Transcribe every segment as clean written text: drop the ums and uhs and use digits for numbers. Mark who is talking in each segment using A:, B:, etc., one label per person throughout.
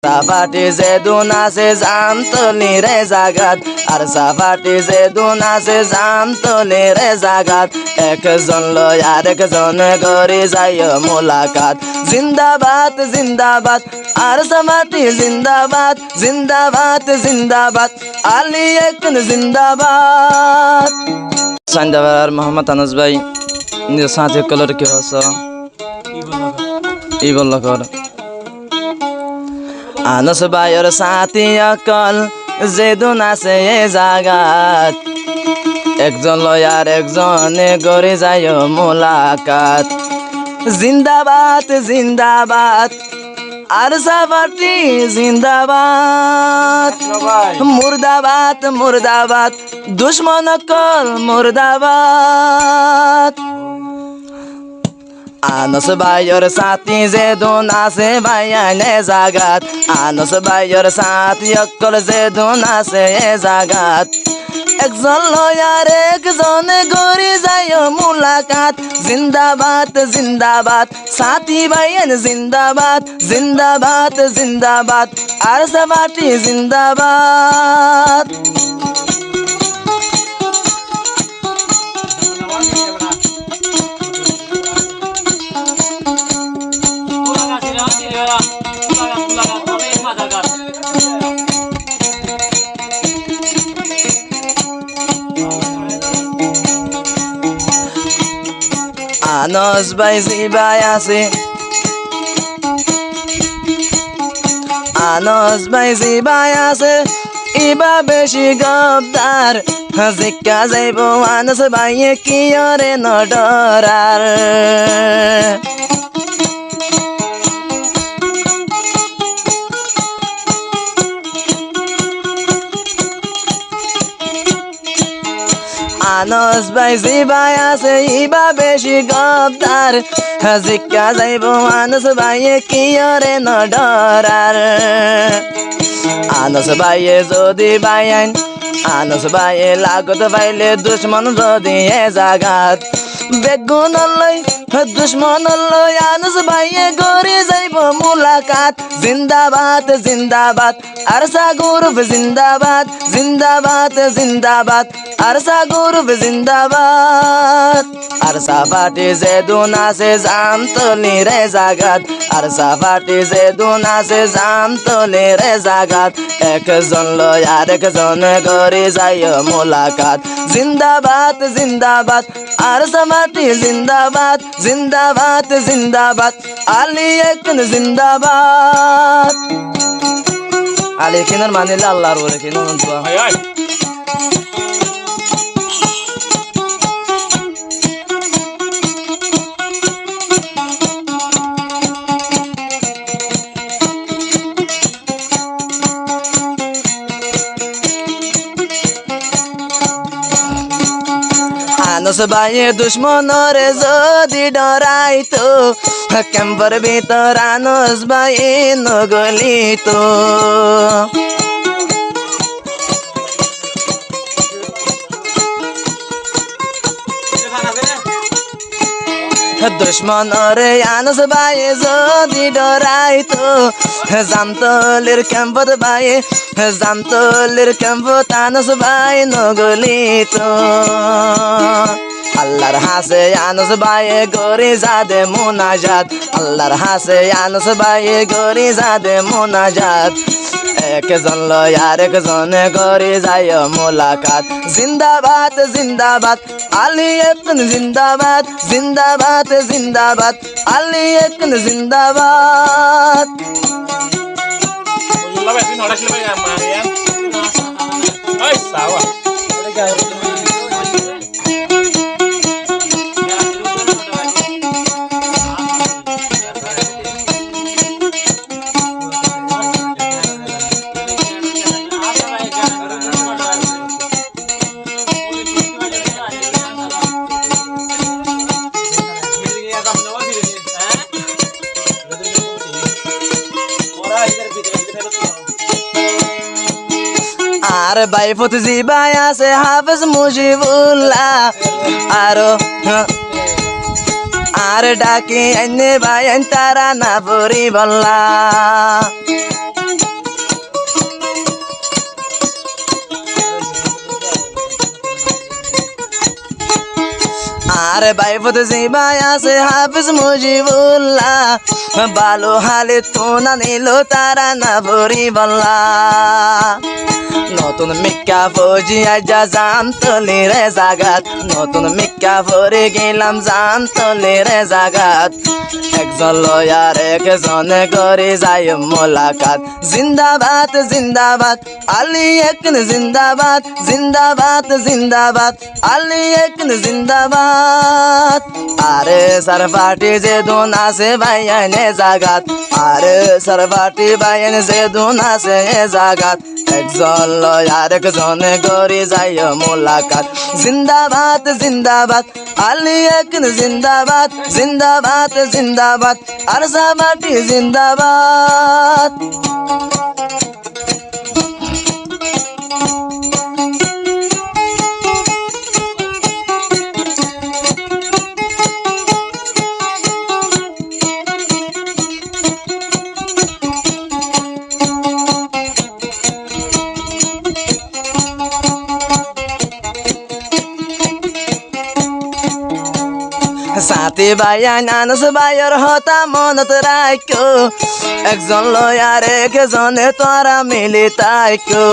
A: সাফাটি যে দুন আছে জামতলি রে জাগাত আর সাফাটি যে দুন আছে জামতলি রে জাগাত একজন লয় আর একজন করে যায় মোলাকাত জিন্দাবাদ জিন্দাবাদ আর সাফাটি জিন্দাবাদ জিন্দাবাদ জিন্দাবাদ আলী একন জিন্দাবাদ সান্দাবার মোহাম্মদ আনাস ভাই নিজের সাথে কলর কি হস ই বলল কর আনাস ভাইয়ের সাথী অকল যে দুন আছে এ জাগাত একজন লয় আর একজনে গড়ে যায় মোলাকাত জিন্দাবাদ জিন্দাবাদ আর সাফাটি জিন্দাবাদ মুর্দাবাদ মুর্দাবাদ দুশ্মন অকল মুর্দাবাদ আনাস ভাইয়ের সাথী যে দুন আছে ভাইয়ানে জাগাত আনাস ভাইয়ের সাথী অকল যে দুন আছে এ জাগাত একজন লয় আর একজনে গড়ে যায় মোলাকাত জিন্দাবাদ জিন্দাবাদ সাথী ভাইয়ান জিন্দাবাদ জিন্দাবাদ জিন্দাবাদ আর সাফাটি জিন্দাবাদ আনাস ভাই জিবাই আছে আনাস ভাই জিবাই আছে ইবা বেশি গবদার জিকা যাইব আনাস ভাইয়ে কি রে নডরার আনাস ভাই জিবাই আছে ইবা বেশি গবদার জিকা যাইব আনাস ভাইয়ে কি রে নডরার আনাস ভাইয়ে যদি বাইন আনাস ভাইয়ে লাগত পাইলে দুশ্মন যদি এ জাগাত বেগুন লই দুশ্মন লই আনাস ভাইয়ে গড়ে যাইব মোলাকাত জিন্দাবাদ জিন্দাবাদ আর সাগরব জিন্দাবাদ জিন্দাবাদ জিন্দাবাদ আর সাগরব জিন্দাবাদ আর সাফাটি যে দুন আছে জামতলি রে জাগাত আর সাফাটি যে দুন আছে জামতলি রে জাগাত একজন লয় আর একজন গড়ে যায় মোলাকাত জিন্দাবাদ জিন্দাবাদ আর সাফাটি জিন্দাবাদ জিন্দাবাদ জিন্দাবাদ আলী একন জিন্দাবাদ আলী কিনার মানিলে আল্লাহর ওরে কিনার দোয়া আনাস ভাইয়ে দুশ্মন রে যদি ডরাইতো ক্যাম্পের ভিতর আনাস ভাইয়ে নগলিতো দুশ্মন রে আনাস ভাইয়ে যদি ডরাইতো জামতলির ক্যাম্পত ভাইয়ে জামতলির ক্যাম্পত আনাস ভাই নগলিতো আল্লাহর হাসে আনাস ভাইয়ে গড়ে যাদে মোনাজাত আল্লাহর হাসে আনাস ভাইয়ে গড়ে যাদে মোনাজাত একজন লয় আর একজনে গড়ে যায় মোলাকাত জিন্দাবাদ জিন্দাবাদ আলী একন জিন্দাবাদ জিন্দাবাদ জিন্দাবাদ আলী একন জিন্দাবাদ আর বাইফত জিবাই আছে হাফেজ মুজিবুল্লাহ আর ডাকি এনে ভাই তারা না পরি বল্লা আরে ভাই ফতেজি ভাই আছে হাফিজ মুজিবুল্লাহ ভালো হালে তো না নিল তারা না ভরি বল্লা নতুন মিক্কা ফৌজি আজা জান তলি রে জাগাত নতুন মিক্কা ফরে গেলাম জান তলি রে জাগাত একজন লয়ার একজনে করে যায় মোলাকাত জিন্দাবাদ জিন্দাবাদ আলী একন জিন্দাবাদ জিন্দাবাদ জিন্দাবাদ আলী একন জিন্দাবাদ আরে সরপাটি যে দুন আছে ভাইয়ানে জাগাত আরে সরপাটি ভাইয়ানে যে দুন আছে জাগাত একজন লয়ার একজনে করে যায় মোলাকাত জিন্দাবাদ জিন্দাবাদ আলী একন জিন্দাবাদ জিন্দাবাদ জিন্দাবাদ আর সরপাটি জিন্দাবাদ সাথী ভাইয়ান আনস ভাইয়ের হতা মনত রাখো একজন লয়ার একজনে তোরা মিলি তাইকো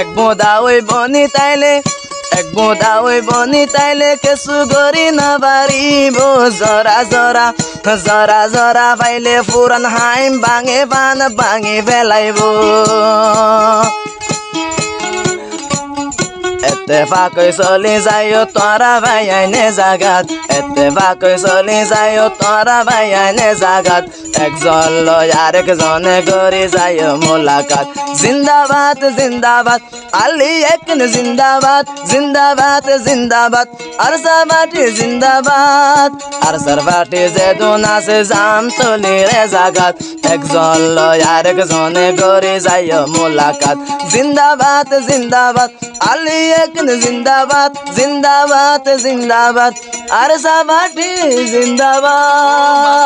A: এক বোদা ওই বনি তাইলে এক বোদা ওই বনি তাইলে কেসু গরি না বাড়িব জরা জরা জরা জরা পাইলে পুরান হাইম ভাঙে বান ভাঙে ফেলাইব এত্তেফাকই চলি যাইও তোরা ভাইয়ানে জাগাত এত্তেফাকই চলি যাইও তোরা ভাইয়ানে জাগাত একজন লয়ার একজনে করে যাইও মোলাকাত জিন্দাবাদ জিন্দাবাদ আলী একন জিন্দাবাদ জিন্দাবাদ জিন্দাবাদ আর সরপাটি জিন্দাবাদ আর সরপাটি যে দুন আছে জাম তলি রে জাগাত একজন লয়ার একজনে করে যাইও মোলাকাত জিন্দাবাদ জিন্দাবাদ আলী একন জিন্দাবাদ জিন্দাবাদ জিন্দাবাদ আর সরপাটি জিন্দাবাদ